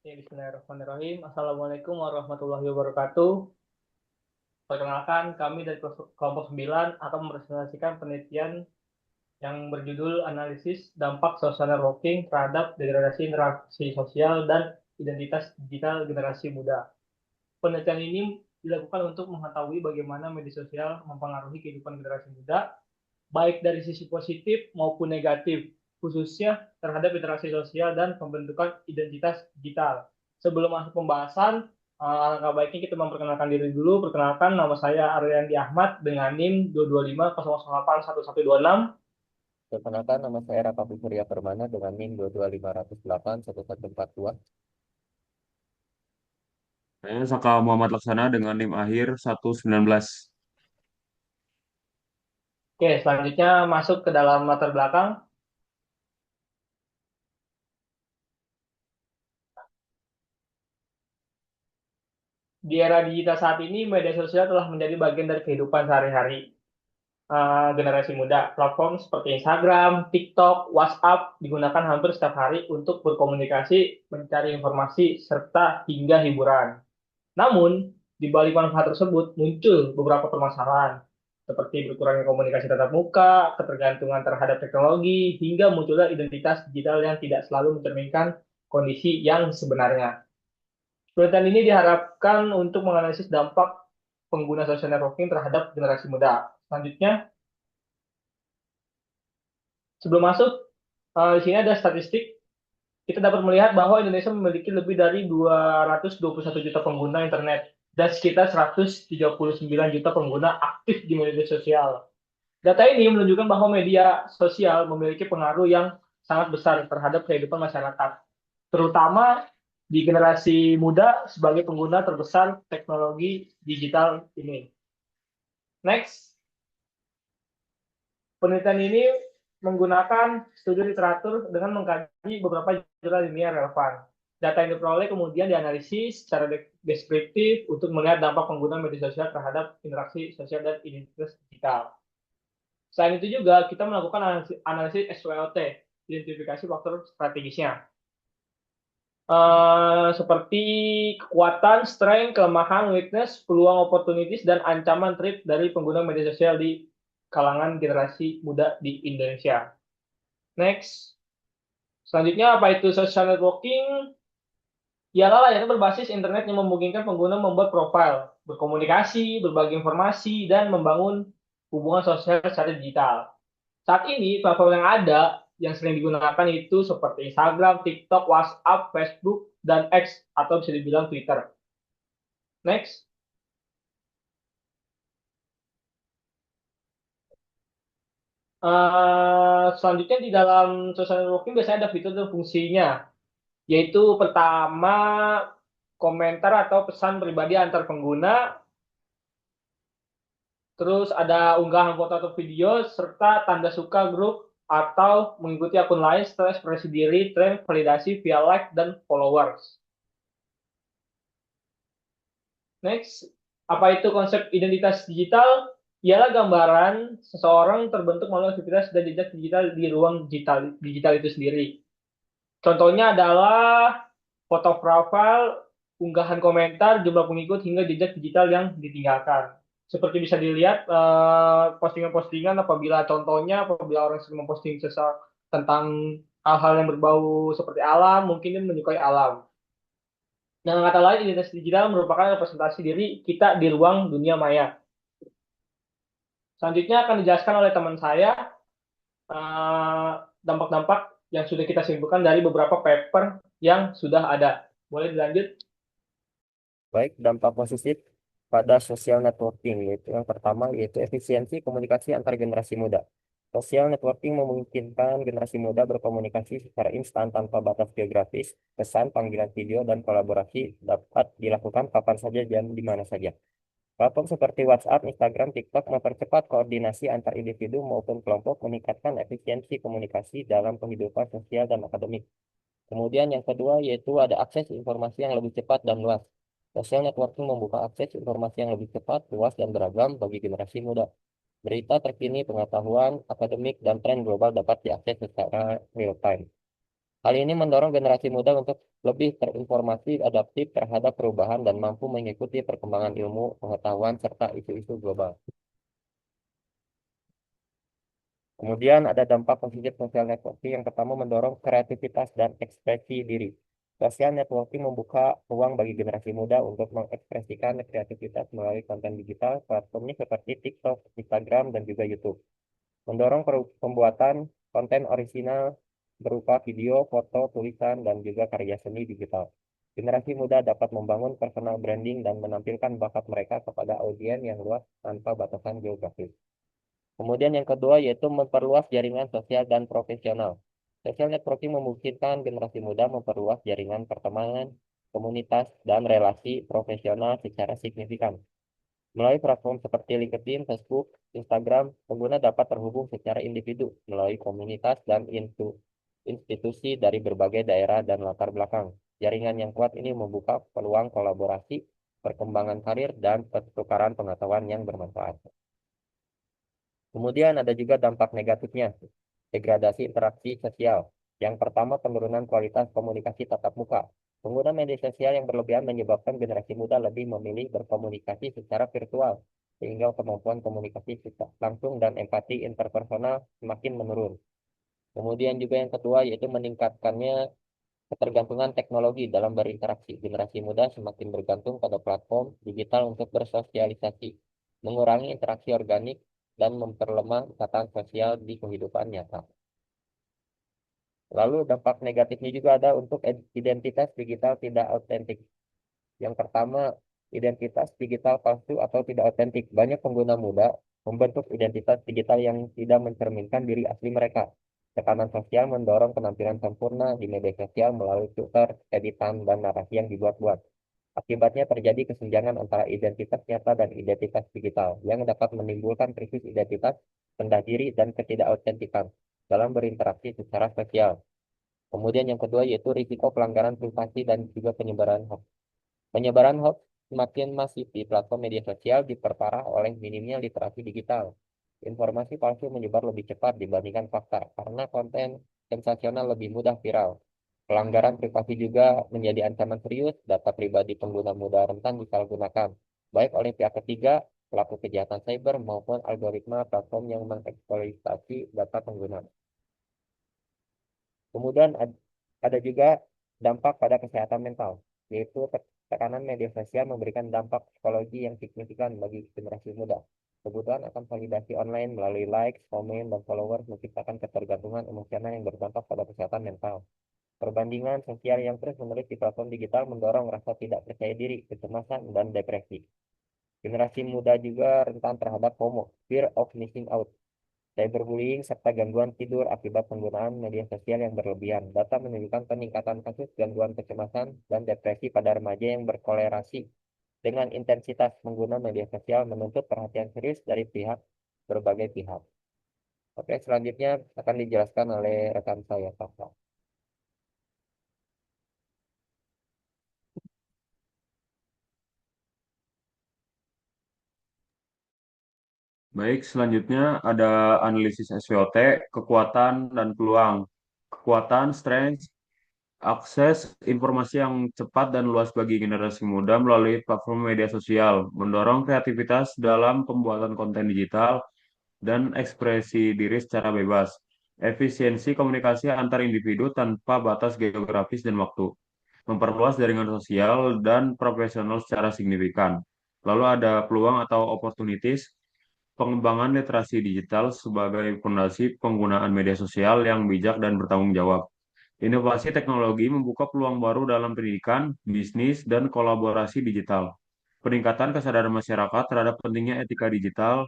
Ya, Bismillahirrahmanirrahim. Assalamualaikum warahmatullahi wabarakatuh. Perkenalkan, kami dari kelompok 9 akan mempresentasikan penelitian yang berjudul Analisis Dampak Social Networking terhadap degradasi interaksi sosial dan identitas digital generasi muda. Penelitian ini dilakukan untuk mengetahui bagaimana media sosial mempengaruhi kehidupan generasi muda, baik dari sisi positif maupun negatif, khususnya terhadap interaksi sosial dan pembentukan identitas digital. Sebelum masuk pembahasan, alangkah baiknya kita memperkenalkan diri dulu. Perkenalkan, nama saya Aryandi Ahmad dengan NIM 225081126. Perkenalkan, nama saya Raka Surya Permana dengan NIM 225081142. Saya Saka Muhammad Laksana dengan NIM akhir 119. Oke, selanjutnya masuk ke dalam latar belakang. Di era digital saat ini, media sosial telah menjadi bagian dari kehidupan sehari-hari generasi muda. Platform seperti Instagram, TikTok, WhatsApp digunakan hampir setiap hari untuk berkomunikasi, mencari informasi, serta hingga hiburan. Namun, di balik manfaat tersebut muncul beberapa permasalahan, seperti berkurangnya komunikasi tatap muka, ketergantungan terhadap teknologi, hingga munculnya identitas digital yang tidak selalu mencerminkan kondisi yang sebenarnya. Penelitian ini diharapkan untuk menganalisis dampak pengguna social networking terhadap generasi muda. Selanjutnya, sebelum masuk, di sini ada statistik. Kita dapat melihat bahwa Indonesia memiliki lebih dari 221 juta pengguna internet dan sekitar 139 juta pengguna aktif di media sosial. Data ini menunjukkan bahwa media sosial memiliki pengaruh yang sangat besar terhadap kehidupan masyarakat, terutama di generasi muda sebagai pengguna terbesar teknologi digital ini. Next, penelitian ini menggunakan studi literatur dengan mengkaji beberapa jurnal ilmiah relevan. Data yang diperoleh kemudian dianalisis secara deskriptif untuk melihat dampak pengguna media sosial terhadap interaksi sosial dan identitas digital. Selain itu juga kita melakukan analisis SWOT, identifikasi faktor strategisnya. Seperti kekuatan, strength, kelemahan, weakness, peluang, opportunities, dan ancaman threat dari pengguna media sosial di kalangan generasi muda di Indonesia. Next. Selanjutnya, apa itu social networking? Ialah layanan berbasis internet yang memungkinkan pengguna membuat profil, berkomunikasi, berbagi informasi, dan membangun hubungan sosial secara digital. Saat ini, platform yang ada yang sering digunakan itu seperti Instagram, TikTok, WhatsApp, Facebook, dan X, atau bisa dibilang Twitter. Next. Selanjutnya di dalam social networking biasanya ada fitur dan fungsinya, yaitu pertama komentar atau pesan pribadi antar pengguna, terus ada unggahan foto atau video, serta tanda suka grup atau mengikuti akun lain setelah ekspresi diri, tren, validasi via like dan followers. Next, apa itu konsep identitas digital? Ialah gambaran seseorang terbentuk melalui aktivitas dan jejak digital di ruang digital itu sendiri. Contohnya adalah foto profil, unggahan komentar, jumlah pengikut, hingga jejak digital yang ditinggalkan. Seperti bisa dilihat postingan-postingan apabila orang sering memposting tentang hal-hal yang berbau seperti alam, mungkin dia menyukai alam. Dengan kata lain, identitas digital merupakan representasi diri kita di ruang dunia maya. Selanjutnya akan dijelaskan oleh teman saya eh, dampak-dampak yang sudah kita simpulkan dari beberapa paper yang sudah ada. Boleh dilanjut? Baik, dampak positif pada social networking, yaitu yang pertama yaitu efisiensi komunikasi antar generasi muda. Social networking memungkinkan generasi muda berkomunikasi secara instan tanpa batas geografis, pesan, panggilan video, dan kolaborasi dapat dilakukan kapan saja dan di mana saja. Platform seperti WhatsApp, Instagram, TikTok mempercepat koordinasi antar individu maupun kelompok, meningkatkan efisiensi komunikasi dalam kehidupan sosial dan akademik. Kemudian yang kedua yaitu ada akses informasi yang lebih cepat dan luas. Social networking membuka akses informasi yang lebih cepat, luas, dan beragam bagi generasi muda. Berita terkini, pengetahuan, akademik, dan tren global dapat diakses secara real time. Hal ini mendorong generasi muda untuk lebih terinformasi, adaptif terhadap perubahan, dan mampu mengikuti perkembangan ilmu, pengetahuan, serta isu-isu global. Kemudian ada dampak positif social networking. Yang pertama mendorong kreativitas dan ekspresi diri. Social networking membuka ruang bagi generasi muda untuk mengekspresikan kreativitas melalui konten digital, platformnya seperti TikTok, Instagram, dan juga YouTube. Mendorong pembuatan konten orisinal berupa video, foto, tulisan, dan juga karya seni digital. Generasi muda dapat membangun personal branding dan menampilkan bakat mereka kepada audiens yang luas tanpa batasan geografis. Kemudian yang kedua yaitu memperluas jaringan sosial dan profesional. Social networking memungkinkan generasi muda memperluas jaringan pertemanan, komunitas, dan relasi profesional secara signifikan. Melalui platform seperti LinkedIn, Facebook, Instagram, pengguna dapat terhubung secara individu melalui komunitas dan institusi dari berbagai daerah dan latar belakang. Jaringan yang kuat ini membuka peluang kolaborasi, perkembangan karir, dan pertukaran pengetahuan yang bermanfaat. Kemudian ada juga dampak negatifnya, degradasi interaksi sosial. Yang pertama, penurunan kualitas komunikasi tatap muka. Pengguna media sosial yang berlebihan menyebabkan generasi muda lebih memilih berkomunikasi secara virtual, sehingga kemampuan komunikasi langsung dan empati interpersonal semakin menurun. Kemudian juga yang kedua, yaitu meningkatkannya ketergantungan teknologi dalam berinteraksi. Generasi muda semakin bergantung pada platform digital untuk bersosialisasi, mengurangi interaksi organik, dan memperlemah ikatan sosial di kehidupan nyata. Lalu dampak negatifnya juga ada untuk identitas digital tidak autentik. Yang pertama, identitas digital palsu atau tidak autentik. Banyak pengguna muda membentuk identitas digital yang tidak mencerminkan diri asli mereka. Tekanan sosial mendorong penampilan sempurna di media sosial melalui filter, editan, dan narasi yang dibuat-buat. Akibatnya terjadi kesenjangan antara identitas nyata dan identitas digital yang dapat menimbulkan krisis identitas, rendah diri, dan ketidakautentikan dalam berinteraksi secara sosial. Kemudian yang kedua yaitu risiko pelanggaran privasi dan juga penyebaran hoax. Penyebaran hoax semakin masif di platform media sosial diperparah oleh minimnya literasi digital. Informasi palsu menyebar lebih cepat dibandingkan fakta karena konten sensasional lebih mudah viral. Pelanggaran privasi juga menjadi ancaman serius, data pribadi pengguna mudah rentan disalahgunakan, baik oleh pihak ketiga, pelaku kejahatan cyber, maupun algoritma platform yang mengeksploitasi data pengguna. Kemudian ada juga dampak pada kesehatan mental, yaitu tekanan media sosial memberikan dampak psikologi yang signifikan bagi generasi muda. Kebutuhan akan validasi online melalui likes, komen, dan followers menciptakan ketergantungan emosional yang berdampak pada kesehatan mental. Perbandingan sosial yang terus-menerus di platform digital mendorong rasa tidak percaya diri, kecemasan, dan depresi. Generasi muda juga rentan terhadap FOMO, fear of missing out, cyberbullying, serta gangguan tidur akibat penggunaan media sosial yang berlebihan. Data menunjukkan peningkatan kasus gangguan kecemasan dan depresi pada remaja yang berkolerasi dengan intensitas pengguna media sosial menuntut perhatian serius dari berbagai pihak. Oke, selanjutnya akan dijelaskan oleh rekan saya, Pak. Baik, selanjutnya ada analisis SWOT, kekuatan dan peluang. Kekuatan, strength, akses informasi yang cepat dan luas bagi generasi muda melalui platform media sosial, mendorong kreativitas dalam pembuatan konten digital dan ekspresi diri secara bebas. Efisiensi komunikasi antar individu tanpa batas geografis dan waktu, memperluas jaringan sosial dan profesional secara signifikan. Lalu ada peluang atau opportunities, pengembangan literasi digital sebagai fondasi penggunaan media sosial yang bijak dan bertanggung jawab. Inovasi teknologi membuka peluang baru dalam pendidikan, bisnis, dan kolaborasi digital. Peningkatan kesadaran masyarakat terhadap pentingnya etika digital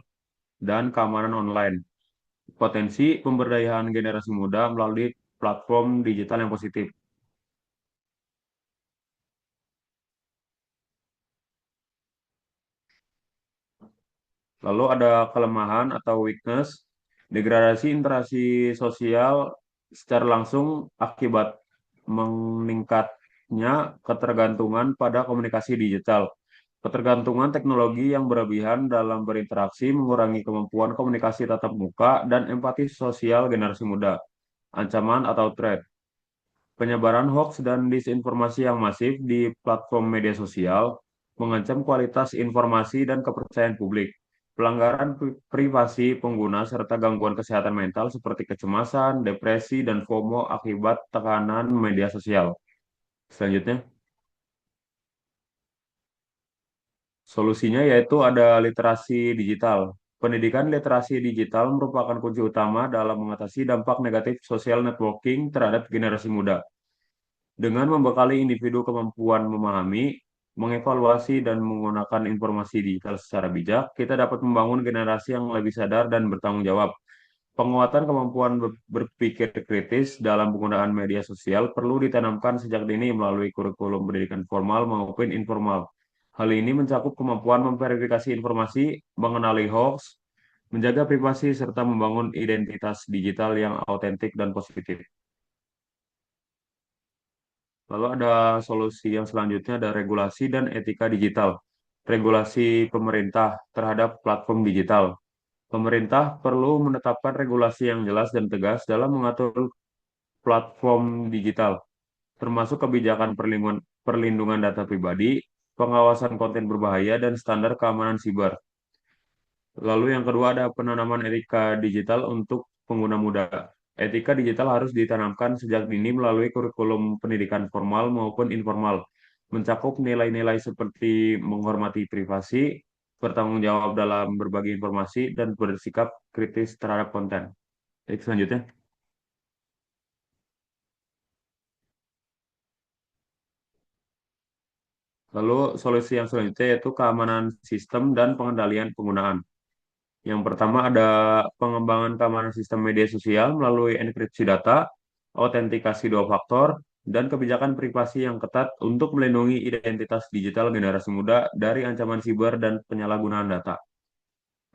dan keamanan online. Potensi pemberdayaan generasi muda melalui platform digital yang positif. Lalu ada kelemahan atau weakness, degradasi interaksi sosial secara langsung akibat meningkatnya ketergantungan pada komunikasi digital. Ketergantungan teknologi yang berlebihan dalam berinteraksi mengurangi kemampuan komunikasi tatap muka dan empati sosial generasi muda. Ancaman atau threat. Penyebaran hoax dan disinformasi yang masif di platform media sosial mengancam kualitas informasi dan kepercayaan publik. Pelanggaran privasi pengguna serta gangguan kesehatan mental seperti kecemasan, depresi, dan FOMO akibat tekanan media sosial. Selanjutnya, solusinya yaitu ada literasi digital. Pendidikan literasi digital merupakan kunci utama dalam mengatasi dampak negatif social networking terhadap generasi muda. Dengan membekali individu kemampuan memahami, mengevaluasi, dan menggunakan informasi digital secara bijak, kita dapat membangun generasi yang lebih sadar dan bertanggung jawab. Penguatan kemampuan berpikir kritis dalam penggunaan media sosial perlu ditanamkan sejak dini melalui kurikulum pendidikan formal maupun informal. Hal ini mencakup kemampuan memverifikasi informasi, mengenali hoax, menjaga privasi, serta membangun identitas digital yang autentik dan positif. Lalu ada solusi yang selanjutnya, ada regulasi dan etika digital. Regulasi pemerintah terhadap platform digital. Pemerintah perlu menetapkan regulasi yang jelas dan tegas dalam mengatur platform digital, termasuk kebijakan perlindungan data pribadi, pengawasan konten berbahaya, dan standar keamanan siber. Lalu yang kedua ada penanaman etika digital untuk pengguna muda. Etika digital harus ditanamkan sejak dini melalui kurikulum pendidikan formal maupun informal, mencakup nilai-nilai seperti menghormati privasi, bertanggung jawab dalam berbagi informasi, dan bersikap kritis terhadap konten. Baik, selanjutnya. Lalu solusi yang selanjutnya yaitu keamanan sistem dan pengendalian penggunaan. Yang pertama ada pengembangan keamanan sistem media sosial melalui enkripsi data, autentikasi dua faktor, dan kebijakan privasi yang ketat untuk melindungi identitas digital generasi muda dari ancaman siber dan penyalahgunaan data.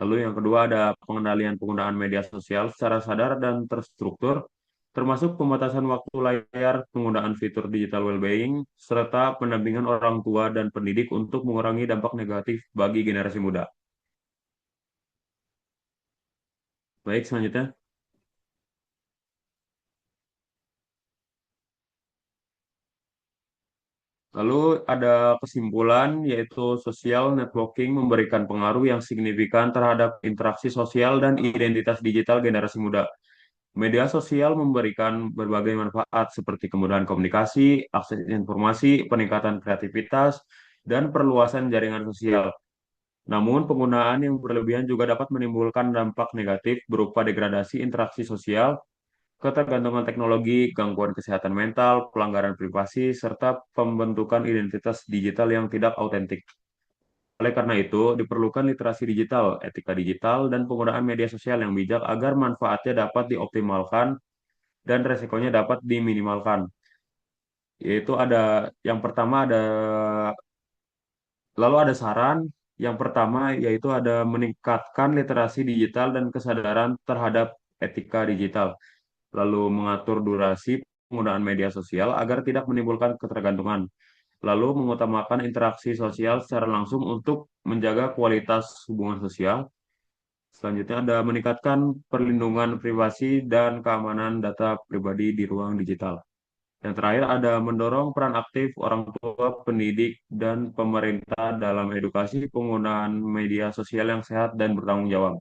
Lalu yang kedua ada pengendalian penggunaan media sosial secara sadar dan terstruktur, termasuk pembatasan waktu layar, penggunaan fitur digital well-being, serta pendampingan orang tua dan pendidik untuk mengurangi dampak negatif bagi generasi muda. Baik, selanjutnya. Lalu ada kesimpulan yaitu social networking memberikan pengaruh yang signifikan terhadap interaksi sosial dan identitas digital generasi muda. Media sosial memberikan berbagai manfaat seperti kemudahan komunikasi, akses informasi, peningkatan kreativitas, dan perluasan jaringan sosial. Namun, penggunaan yang berlebihan juga dapat menimbulkan dampak negatif berupa degradasi interaksi sosial, ketergantungan teknologi, gangguan kesehatan mental, pelanggaran privasi, serta pembentukan identitas digital yang tidak autentik. Oleh karena itu, diperlukan literasi digital, etika digital, dan penggunaan media sosial yang bijak agar manfaatnya dapat dioptimalkan dan resikonya dapat diminimalkan. Yaitu ada yang pertama ada lalu ada saran yang pertama yaitu ada meningkatkan literasi digital dan kesadaran terhadap etika digital. Lalu mengatur durasi penggunaan media sosial agar tidak menimbulkan ketergantungan, lalu mengutamakan interaksi sosial secara langsung untuk menjaga kualitas hubungan sosial. Selanjutnya ada meningkatkan perlindungan privasi dan keamanan data pribadi di ruang digital. Yang terakhir ada mendorong peran aktif orang tua, pendidik, dan pemerintah dalam edukasi penggunaan media sosial yang sehat dan bertanggung jawab.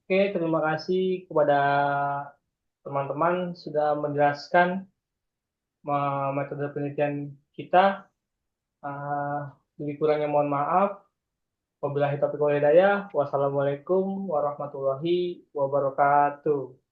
Oke, terima kasih kepada teman-teman sudah menjelaskan metode penelitian kita. Uh, Lebih kurangnya mohon maaf. Wabillahi taufiq wal hidayah. Wassalamualaikum warahmatullahi wabarakatuh.